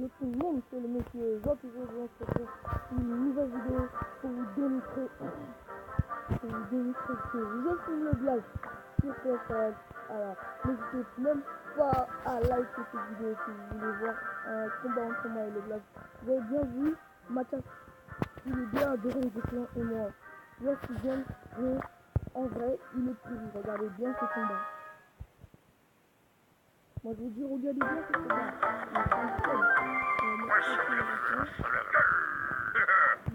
Yo tout le monde, c'est le monsieur Jean qui vous retrouve une nouvelle vidéo pour vous démontrer que je filme le blague sur PS4. Alors, n'hésitez même pas à liker cette vidéo si vous voulez voir un combat entre moi et le blague. Vous avez bien vu, Mathias, il est bien adoré des clans et moi. Lorsqu'il gagne, en vrai, il est pourri. Regardez bien ce combat. Moi je vous dis, regardez bien ce combat.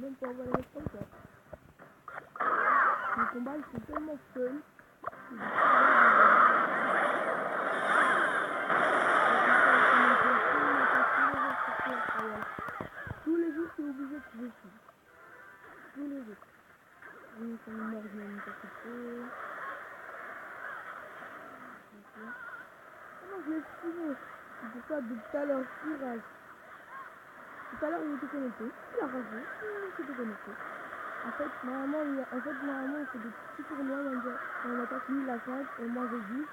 Même pas avoir les comme ça. Les combats ils sont tellement fun. Tous les jours c'est obligé que je suis. Tous les jours. Oui, c'est une mort de une petite. Comment je l'ai filmé? C'est pour ça de tout à l'heure, tirage. Tout à l'heure il était connecté. Il a ragé. Il était connecté. En fait, normalement, on fait des petits tournois, on attaque lui, il a 5 et moi j'ai 10.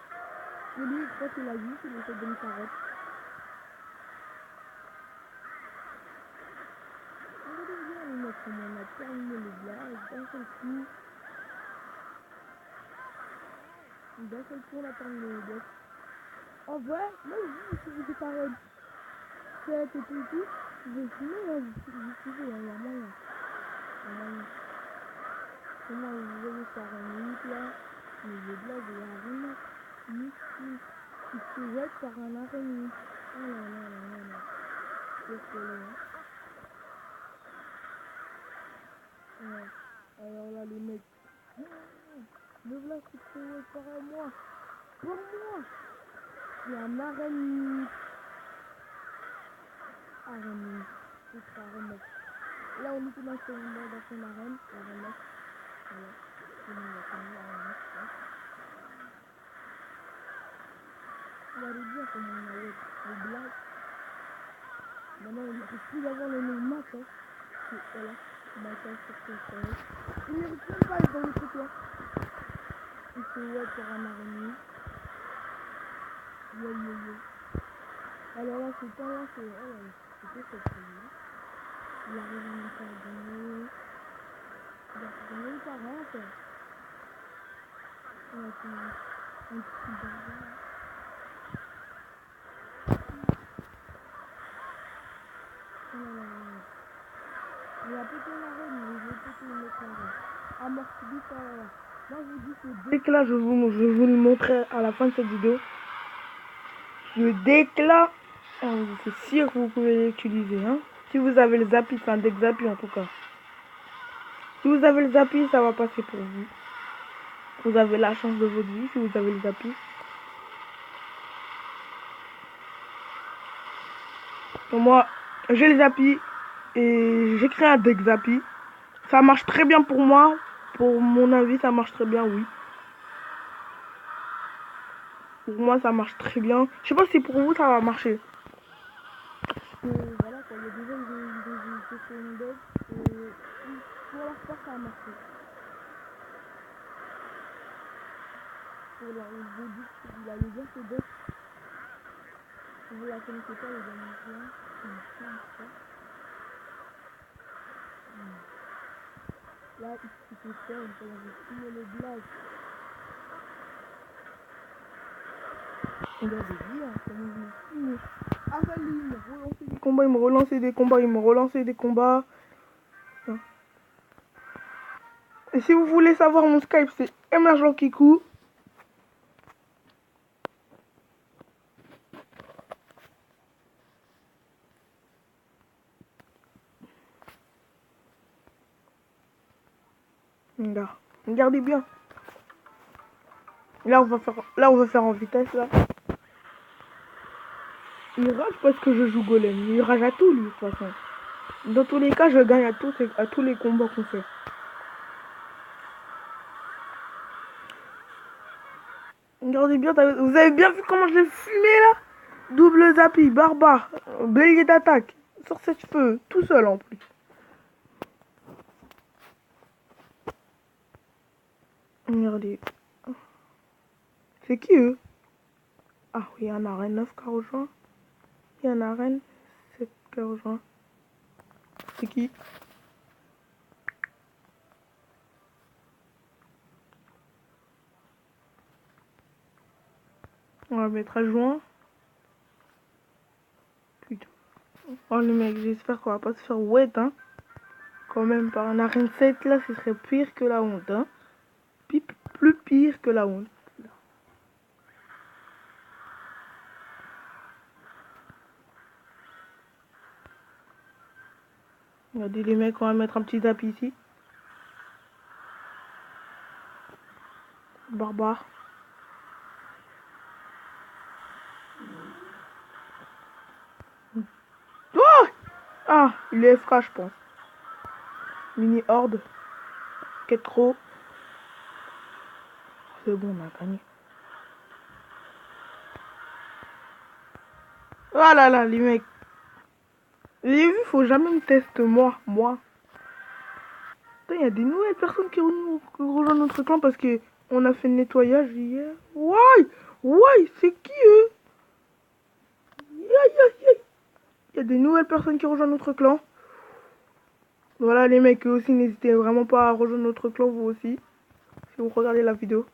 Et lui, je crois qu'il a 8, il essaie de me s'arrêter. Regardez bien les mecs, comment on a terminé le blague, d'un seul coup. D'un seul coup, on a terminé le blague. En vrai, moi je dis, si vous êtes arrêté 7 et tout, je vais filmer, là, vous pouvez, il y a moyen. Il y a moyen. Comment vous voyez ça remite là, mais le blague, il y a un remite. Il se wet par un araignée. Oh là là là là là. C'est collé, hein. Ouais. Alors là, les mecs. Le blague, il se wet par moi. Pour moi. Il y a un araignée. Araignée. Il sera remettre. Là, on était dans son arène. Et remettre. Voilà. C'est bon, on va remettre. Regardez bien comment on a wet. Le blague. Maintenant, il ne peut plus d'avoir le nom Matos. Voilà. Matos sur ce sol. Il ne mérite même pas être dans le truc là. Il se wet par un araignée. Yo yo yo. Alors là, c'est pas là, c'est... Oh là, c'était cette chose. Il arrive à me faire gagner. Il a fait gagner par rien, en fait. On a fait un petit bazar. Oh là là là. Il a pété l'arène, mais il veut péter une autre arène. Amorti vite, oh là là. Moi, je vous dis que dès que là, je vais vous le montrer à la fin de cette vidéo. Le déclat, c'est sûr que vous pouvez l'utiliser, hein. Si vous avez le Zappi, c'est un deck Zappi en tout cas. Si vous avez le Zappi, ça va passer pour vous. Vous avez la chance de votre vie si vous avez le Zappi. Donc moi, j'ai le Zappi et j'ai créé un deck Zappi. Ça marche très bien pour moi. Pour mon avis, ça marche très bien, oui. Pour moi, ça marche très bien. Je sais pas si pour vous, ça va marcher. Voilà quoi, il y a des gens qui font une deck et pour leur part, ça a marché. Pour la il allait bien ce deck. Si vous la connaissez pas, les amis, là, il peut faire, il peut filmer les blagues. Regardez bien comment je me filme. Ah bah lui, il me relançait des combats, il me relançait des combats, il me relançait des combats. Et si vous voulez savoir mon Skype, c'est Emergent Kikou. Là, regardez bien. Là, on va faire en vitesse, là. Il rage parce que je joue golem. Il rage à tout, lui, de toute façon. Dans tous les cas, je gagne à tous les combats qu'on fait. Regardez bien, vous avez bien vu comment je l'ai fumé, là? Double Zappi, barbare, bélier d'attaque, sorcier de feu, tout seul en plus. Regardez. C'est qui eux? Ah oui, il y a un arène 9 carreaux juin. Il y a un arène 7 qu'elle rejoint. C'est qui? On va mettre à joint. Putain. Oh les mecs, j'espère qu'on va pas se faire wet, hein. Quand même, par un arène 7 là, ce serait pire que la honte, hein. Plus pire que la honte. Regardez les mecs, on va mettre un petit tapis ici. Barbare. Oh ah, il est FK, je pense. Mini horde. Quête trop. C'est bon, on a gagné. Oh là là, les mecs. J'ai vu, faut jamais me tester moi. Il y a des nouvelles personnes qui rejoignent notre clan parce que on a fait le nettoyage hier. Ouais, c'est qui eux? Il y a des nouvelles personnes qui rejoignent notre clan. Voilà les mecs, eux aussi, n'hésitez vraiment pas à rejoindre notre clan, vous aussi, si vous regardez la vidéo.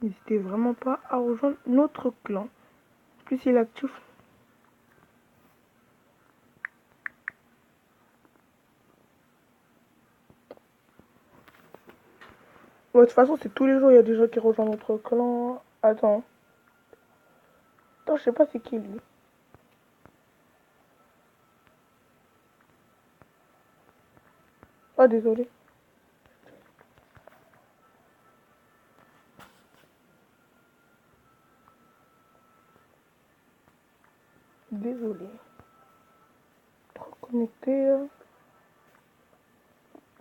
N'hésitez vraiment pas à rejoindre notre clan. En plus, il est actif. Ouais, de toute façon, c'est tous les jours, il y a des gens qui rejoignent notre clan. Attends, je sais pas c'est qui lui. Ah, désolé. Désolé. Trop connecté.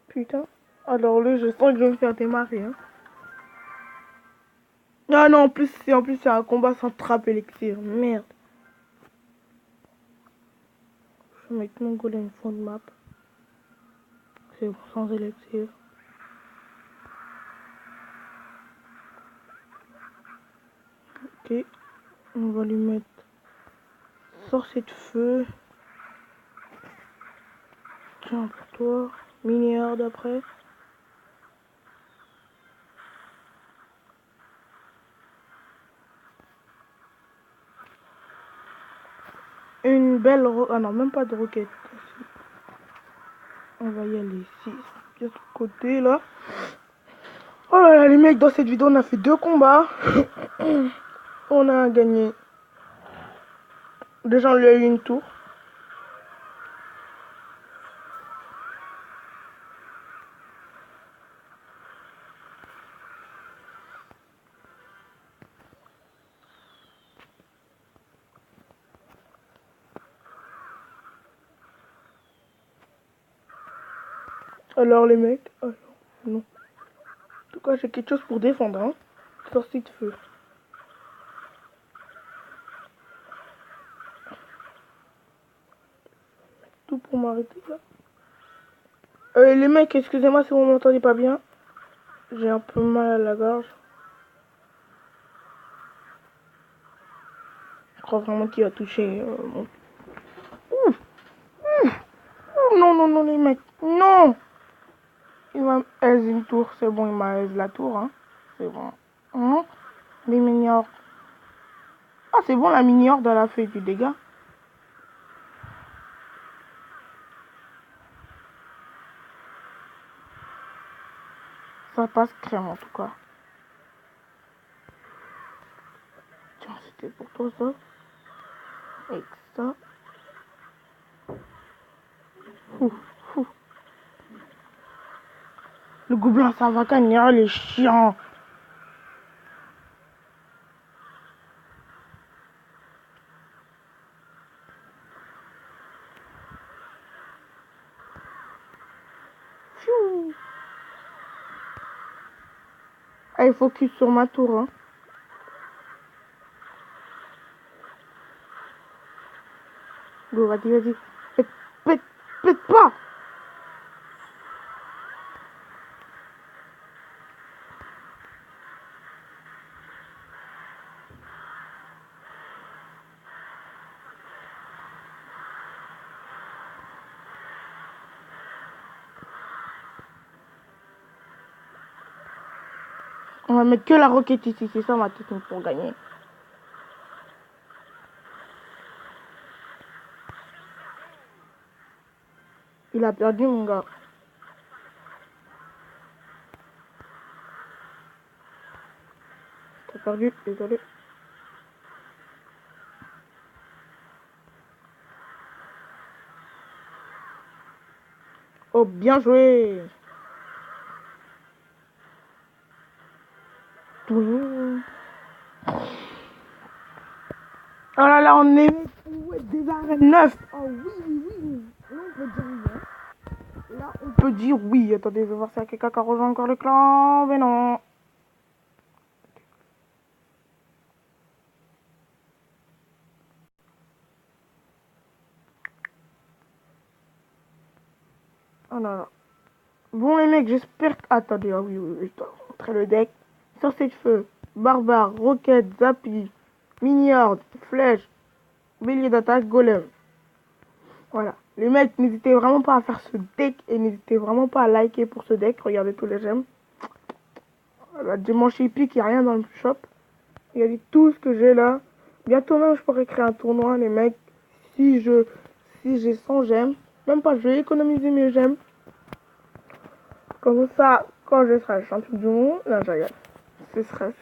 Putain. Alors là, je sens que je vais me faire démarrer. Hein. Ah non, en plus, c'est un combat sans trappe élixir. Merde. Je vais mettre mon golem fond de map. C'est sans élixir. Ok. On va lui mettre sorcier de feu. Tiens, pour toi. Mini-horde après. Une belle ah non, même pas de roquette. On va y aller ici. De ce côté là. Oh là là les mecs, dans cette vidéo on a fait 2 combats. On a gagné. Déjà on lui a eu une tour. Alors les mecs. Alors, non. En tout cas j'ai quelque chose pour défendre. Hein. Sorcier de feu. Tout pour m'arrêter là. Les mecs, excusez-moi si vous m'entendez pas bien. J'ai un peu mal à la gorge. Je crois vraiment qu'il a touché mon... Non, non, non, les mecs. Non. Il m'a aise une tour. C'est bon, il m'a aise la tour. Hein. C'est bon. Les mini-hordes. Ah, c'est bon, la mini-horde, elle a fait du dégât. Ça passe crème en tout cas. Tiens, c'était pour toi ça. Avec ça. Ouf, ouf. Le gobelin, ça va gagner, oh, les chiants. Allez, focus sur ma tour. Hein. Go, vas-y, vas-y. Pète pas. On va mettre que la roquette ici, c'est ça ma technique pour gagner. Il a perdu mon gars. T'as perdu, désolé. Oh, bien joué. Oh là là, on est des arènes 9. Oh oui, oui, oui. Là, on peut dire oui. Hein. Là, on peut dire oui. Attendez, je vais voir si y a quelqu'un qui a rejoint encore le clan. Mais non. Oh là là. Bon les mecs, j'espère que... Attendez, ah oui, oui, oui, je dois montrer le deck. Sorcier de feu, barbare, roquette, zappy, mini-horde, flèche, bélier d'attaque, golem. Voilà. Les mecs, n'hésitez vraiment pas à faire ce deck et n'hésitez vraiment pas à liker pour ce deck. Regardez tous les j'aime. Voilà, dimanche épique, il n'y a rien dans le shop. Regardez tout ce que j'ai là. Bientôt même, je pourrais créer un tournoi, les mecs. Si j'ai 100 j'aime. Même pas, je vais économiser mes j'aime. Comme ça, quand je serai champion du monde, là, je regarde. Je serai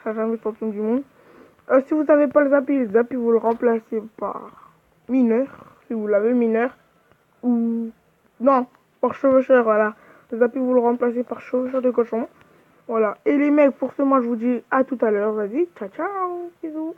jamais champion du monde. Si vous n'avez pas le Zappy, vous le remplacez par mineur. Si vous l'avez mineur. Ou. Non, par chevaucheur, voilà. Le Zappy, vous le remplacez par chevaucheur de cochon. Voilà. Et les mecs, pour ce mois, je vous dis à tout à l'heure. Vas-y, ciao, ciao. Bisous.